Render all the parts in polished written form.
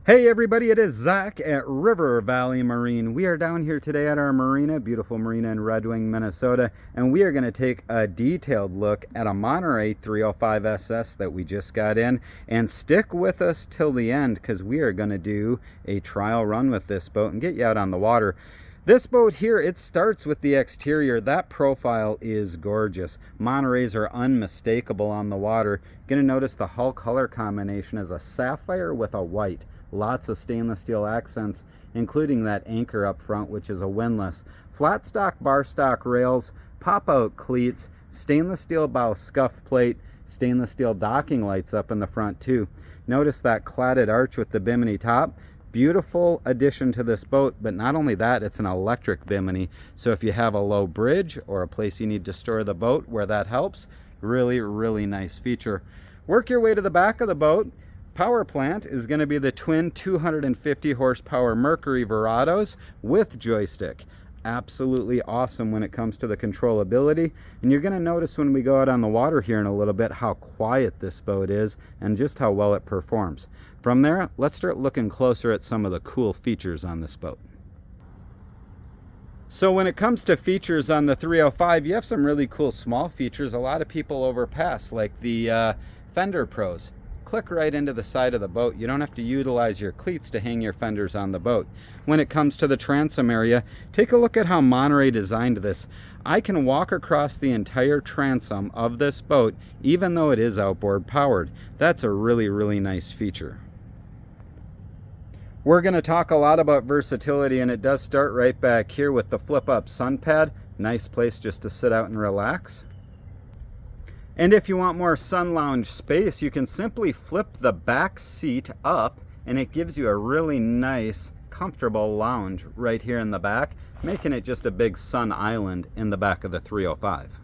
Hey everybody, it is Zach at River Valley Marine. We are down here today at our marina, beautiful marina in Red Wing, Minnesota, and we are going to take a detailed look at a Monterey 305 SS that we just got in. And stick with us till the end because we are going to do a trial run with this boat and get you out on the water. This boat here, it starts with the exterior. That profile is gorgeous. Montereys are unmistakable on the water. You're going to notice the hull color combination is a sapphire with a white. Lots of stainless steel accents, including that anchor up front, which is a windlass. Flat stock bar stock rails, pop-out cleats, stainless steel bow scuff plate, stainless steel docking lights up in the front too. Notice that cladded arch with the bimini top. Beautiful addition to this boat, but not only that, it's an electric bimini. So if you have a low bridge or a place you need to store the boat where that helps, really nice feature. Work your way to the back of the boat. Power plant is going to be the twin 250 horsepower Mercury Verados with joystick. Absolutely awesome when it comes to the controllability. And you're going to notice when we go out on the water here in a little bit how quiet this boat is and just how well it performs. From there, let's start looking closer at some of the cool features on this boat. So when it comes to features on the 305, you have some really cool small features a lot of people overpass, like the fender pros. Click right into the side of the boat. You don't have to utilize your cleats to hang your fenders on the boat. When it comes to the transom area, take a look at how Monterey designed this. I can walk across the entire transom of this boat even though it is outboard powered. That's a really nice feature. We're going to talk a lot about versatility, and it does start right back here with the flip up sun pad. Nice place just to sit out and relax. And if you want more sun lounge space, you can simply flip the back seat up and it gives you a really nice, comfortable lounge right here in the back, making it just a big sun island in the back of the 305.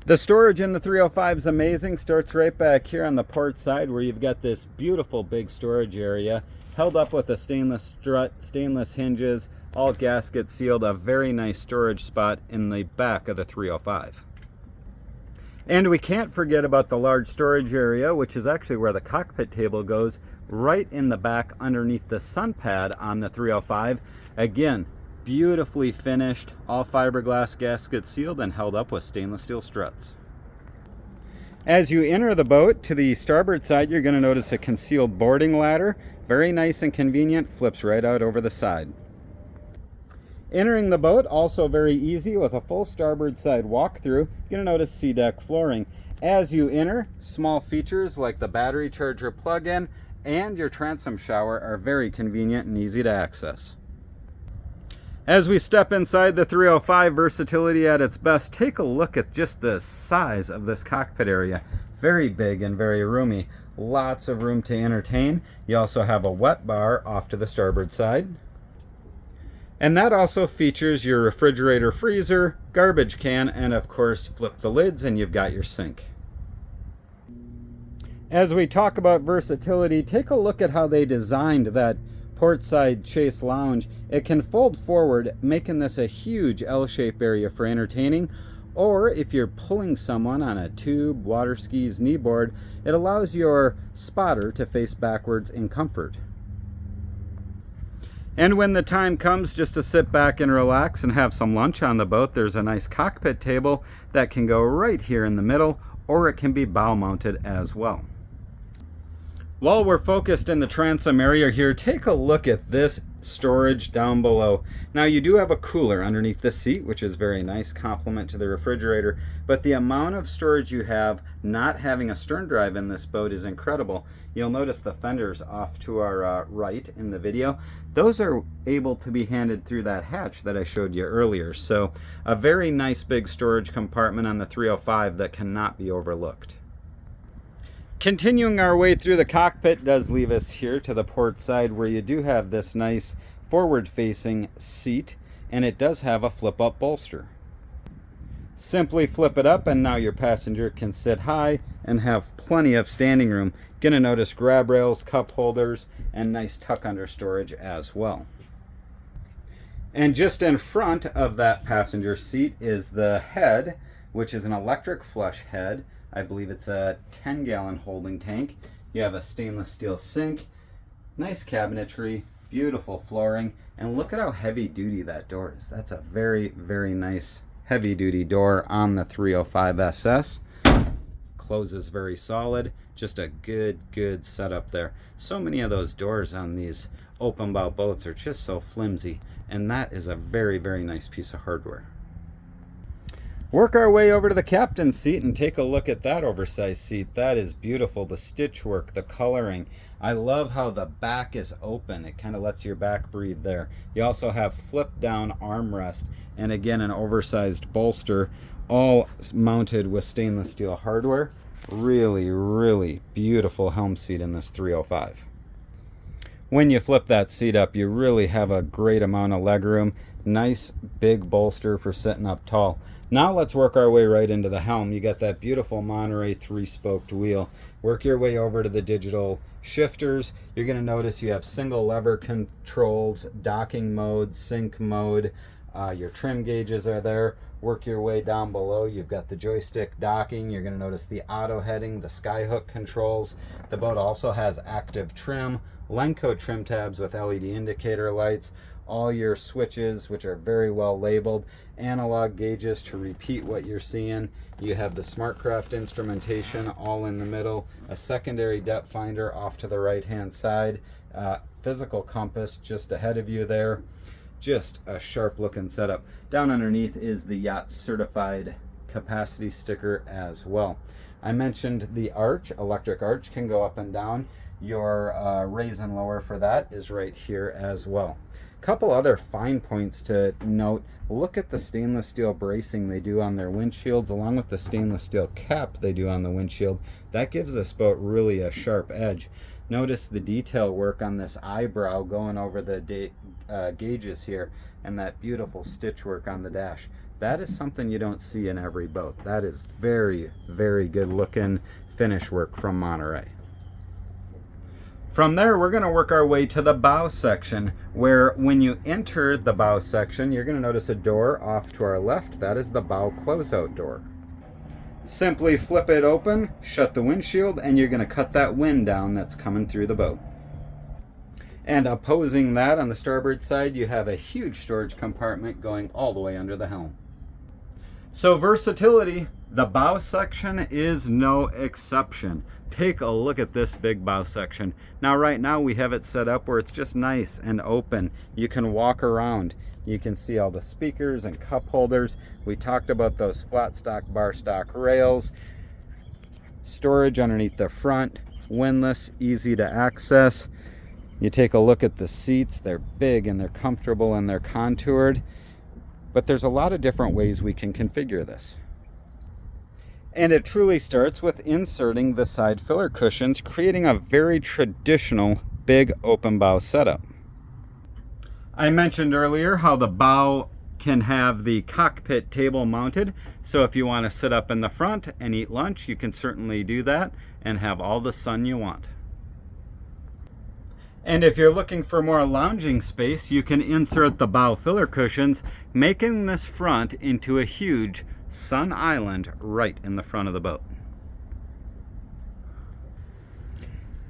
The storage in the 305 is amazing. Starts right back here on the port side where you've got this beautiful big storage area held up with a stainless strut, stainless hinges, all gasket sealed, a very nice storage spot in the back of the 305. And we can't forget about the large storage area, which is actually where the cockpit table goes, right in the back underneath the sun pad on the 305. Again, beautifully finished, all fiberglass gasket sealed and held up with stainless steel struts. As you enter the boat to the starboard side, you're going to notice a concealed boarding ladder. Very nice and convenient, flips right out over the side. Entering the boat, also very easy with a full starboard side walkthrough. You're going to notice sea-deck flooring. As you enter, small features like the battery charger plug-in and your transom shower are very convenient and easy to access. As we step inside the 305, versatility at its best, take a look at just the size of this cockpit area. Very big and very roomy. Lots of room to entertain. You also have a wet bar off to the starboard side. And that also features your refrigerator, freezer, garbage can, and of course flip the lids and you've got your sink. As we talk about versatility, take a look at how they designed that portside chase lounge. It can fold forward, making this a huge L-shaped area for entertaining, or if you're pulling someone on a tube, water skis, kneeboard, it allows your spotter to face backwards in comfort. And when the time comes just to sit back and relax and have some lunch on the boat, there's a nice cockpit table that can go right here in the middle, or it can be bow mounted as well. While we're focused in the transom area here, take a look at this storage down below. Now you do have a cooler underneath the seat, which is very nice, complement to the refrigerator, but the amount of storage you have not having a stern drive in this boat is incredible. You'll notice the fenders off to our right in the video. Those are able to be handed through that hatch that I showed you earlier. So a very nice big storage compartment on the 305 that cannot be overlooked. Continuing our way through the cockpit does leave us here to the port side where you do have this nice forward-facing seat, and it does have a flip-up bolster. Simply flip it up and now your passenger can sit high and have plenty of standing room. Gonna notice grab rails, cup holders, and nice tuck under storage as well. And just in front of that passenger seat is the head, which is an electric flush head. I believe it's a 10-gallon holding tank. You have a stainless steel sink, Nice cabinetry, beautiful flooring, and look at how heavy duty that door is. That's a very, very nice heavy duty door on the 305 SS. Closes very solid. Just a good setup there. So many of those doors on these open bow boats are just so flimsy, and that is a very, very nice piece of hardware. Work our way over to the captain's seat and take a look at that oversized seat. That is beautiful. The stitch work, the coloring. I love how the back is open. It kind of lets your back breathe there. You also have flip down armrest, and again an oversized bolster, all mounted with stainless steel hardware. Really beautiful helm seat in this 305. When you flip that seat up, you really have a great amount of legroom. Nice big bolster for sitting up tall. Now let's work our way right into the helm. You got that beautiful Monterey 3-spoked wheel. Work your way over to the digital shifters. You're going to notice you have single lever controls, docking mode, sync mode. Your trim gauges are there. Work your way down below. You've got the joystick docking. You're going to notice the auto heading, the skyhook controls. The boat also has active trim, Lenco trim tabs with LED indicator lights, all your switches, which are very well labeled, analog gauges to repeat what you're seeing. You have the SmartCraft instrumentation all in the middle, a secondary depth finder off to the right hand side, physical compass just ahead of you there. Just a sharp looking setup. Down underneath is the yacht certified capacity sticker as well. I mentioned the arch, electric arch can go up and down. Your raise and lower for that is right here as well. Couple other fine points to note. Look at the stainless steel bracing they do on their windshields, along with the stainless steel cap they do on the windshield. That gives this boat really a sharp edge. Notice the detail work on this eyebrow going over the gauges here, and that beautiful stitch work on the dash. That is something you don't see in every boat. That is very good looking finish work from Monterey. From there, we're going to work our way to the bow section, where when you enter the bow section, you're going to notice a door off to our left. That is the bow closeout door. Simply flip it open, shut the windshield, and you're going to cut that wind down that's coming through the boat. And opposing that on the starboard side, you have a huge storage compartment going all the way under the helm. So versatility, the bow section is no exception. Take a look at this big bow section. Now right now we have it set up where it's just nice and open. You can walk around. You can see all the speakers and cup holders. We talked about those flat stock, bar stock rails. Storage underneath the front, windlass, easy to access. You take a look at the seats. They're big and they're comfortable and they're contoured. But there's a lot of different ways we can configure this. And it truly starts with inserting the side filler cushions, creating a very traditional big open bow setup. I mentioned earlier how the bow can have the cockpit table mounted, so if you want to sit up in the front and eat lunch, you can certainly do that and have all the sun you want. And if you're looking for more lounging space, you can insert the bow filler cushions, making this front into a huge sun island right in the front of the boat.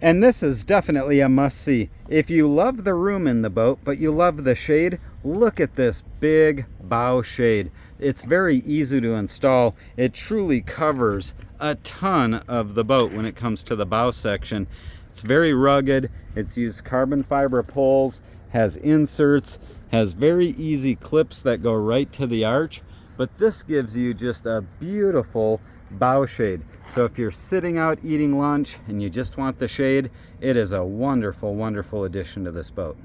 And this is definitely a must-see. If you love the room in the boat, but you love the shade, look at this big bow shade. It's very easy to install. It truly covers a ton of the boat when it comes to the bow section. It's very rugged. It's used carbon fiber poles, has inserts, has very easy clips that go right to the arch. But this gives you just a beautiful bow shade. So if you're sitting out eating lunch and you just want the shade, it is a wonderful addition to this boat.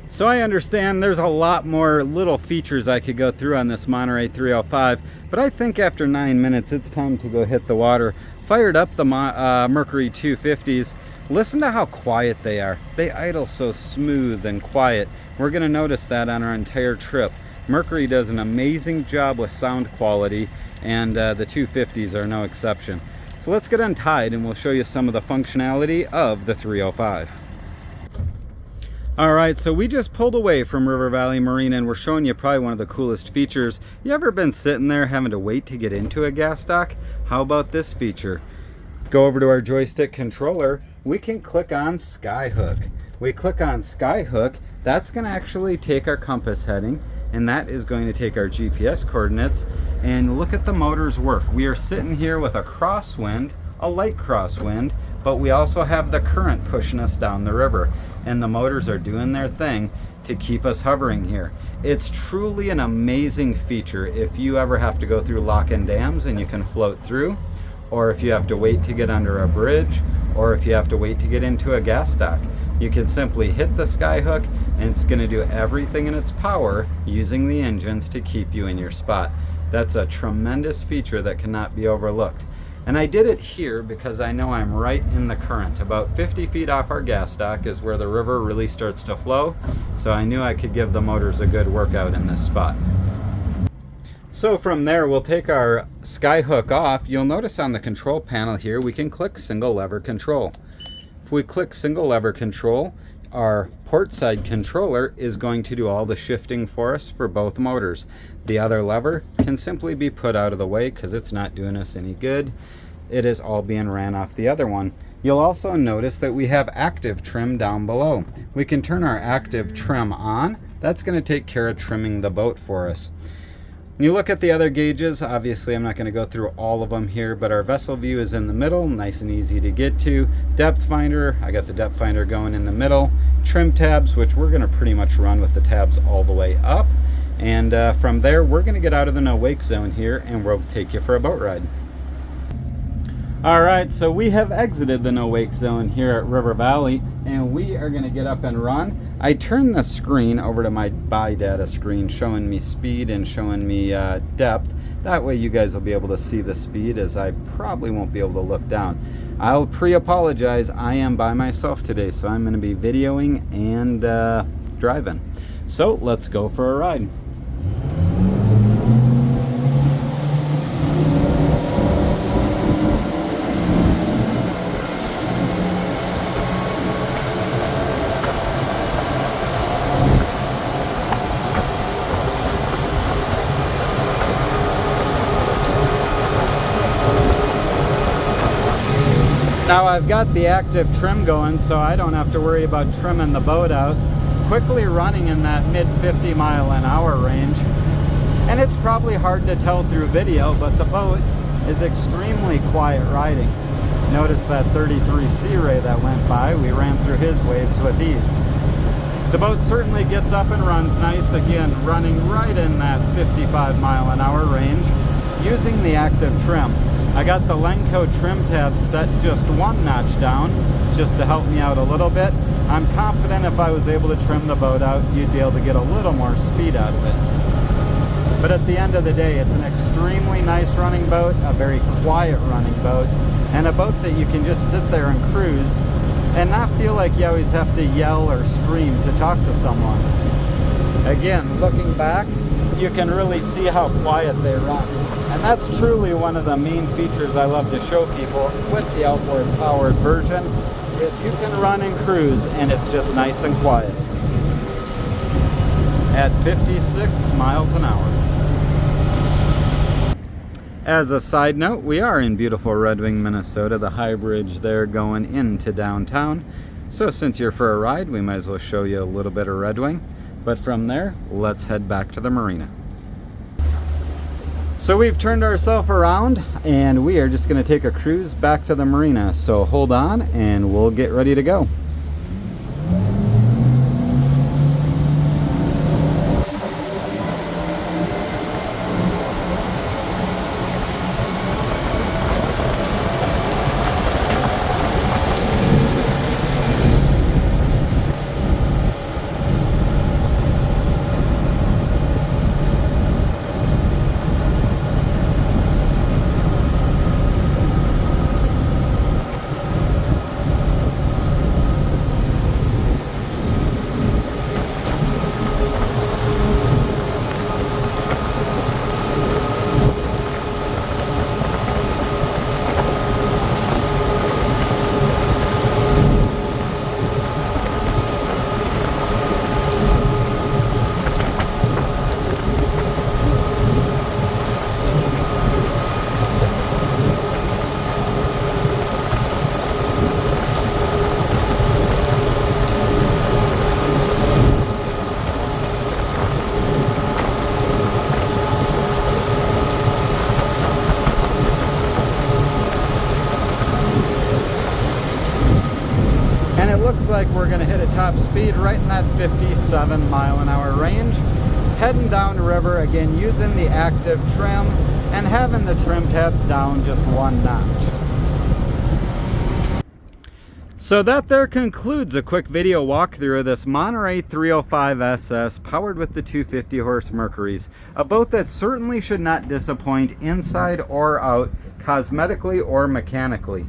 So I understand there's a lot more little features I could go through on this Monterey 305, but I think after 9 minutes it's time to go hit the water. Fired up the Mercury 250s. Listen to how quiet they are. They idle so smooth and quiet. We're going to notice that on our entire trip. Mercury does an amazing job with sound quality, and the 250s are no exception. So let's get untied and we'll show you some of the functionality of the 305. Alright, so we just pulled away from River Valley Marina and we're showing you probably one of the coolest features. You ever been sitting there having to wait to get into a gas dock? How about this feature? Go over to our joystick controller. we can click on Skyhook. We click on Skyhook, that's going to actually take our compass heading, and that is going to take our GPS coordinates. And look at the motors work. We are sitting here with a crosswind, a light crosswind, but we also have the current pushing us down the river, and the motors are doing their thing to keep us hovering here. It's truly an amazing feature if you ever have to go through lock and dams and you can float through, or if you have to wait to get under a bridge, or if you have to wait to get into a gas dock. You can simply hit the Skyhook and it's going to do everything in its power using the engines to keep you in your spot. That's a tremendous feature that cannot be overlooked. And I did it here because I know I'm right in the current. About 50 feet off our gas dock is where the river really starts to flow, so I knew I could give the motors a good workout in this spot. So from there, we'll take our Skyhook off. You'll notice on the control panel here, we can click single lever control. If we click single lever control, our port side controller is going to do all the shifting for us for both motors. The other lever can simply be put out of the way because it's not doing us any good. It is all being ran off the other one. You'll also notice that we have active trim down below. We can turn our active trim on. That's going to take care of trimming the boat for us. You look at the other gauges, obviously I'm not going to go through all of them here, but our vessel view is in the middle, nice and easy to get to. Depth finder, I got the depth finder going in the middle. Trim tabs, which we're going to pretty much run with the tabs all the way up. And from there, we're going to get out of the no wake zone here and we'll take you for a boat ride. Alright, so we have exited the no wake zone here at River Valley and we are going to get up and run. I turned the screen over to my buy data screen showing me speed and showing me depth. That way you guys will be able to see the speed, as I probably won't be able to look down. I'll pre-apologize, I am by myself today, so I'm going to be videoing and driving. So let's go for a ride. Now I've got the active trim going, so I don't have to worry about trimming the boat out. Quickly running in that mid 50 mile an hour range. And it's probably hard to tell through video, but the boat is extremely quiet riding. Notice that 33 Sea Ray that went by, we ran through his waves with ease. The boat certainly gets up and runs nice, again running right in that 55 mile an hour range using the active trim. I got the Lenco trim tabs set just one notch down, just to help me out a little bit. I'm confident if I was able to trim the boat out, you'd be able to get a little more speed out of it. But at the end of the day, it's an extremely nice running boat, a very quiet running boat, and a boat that you can just sit there and cruise and not feel like you always have to yell or scream to talk to someone. Again, looking back, you can really see how quiet they run. And that's truly one of the main features I love to show people with the outboard powered version, is you can run and cruise and it's just nice and quiet at 56 miles an hour. As a side note, we are in beautiful Red Wing, Minnesota, the high bridge there going into downtown. So since you're for a ride, we might as well show you a little bit of Red Wing. But from there, let's head back to the marina. So we've turned ourselves around and we are just going to take a cruise back to the marina. So hold on and we'll get ready to go. And it looks like we're going to hit a top speed right in that 57 mile an hour range. Heading down river, again using the active trim and having the trim tabs down just 1 notch. So that there concludes a quick video walkthrough of this Monterey 305 SS powered with the 250 horse Mercuries. A boat that certainly should not disappoint inside or out, cosmetically or mechanically.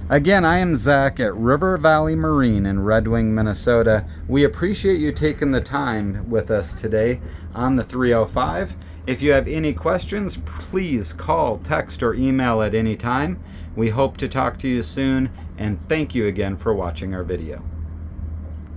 Again, I am Zach at River Valley Marine in Red Wing, Minnesota. We appreciate you taking the time with us today on the 305. If you have any questions, please call, text, or email at any time. We hope to talk to you soon, and thank you again for watching our video.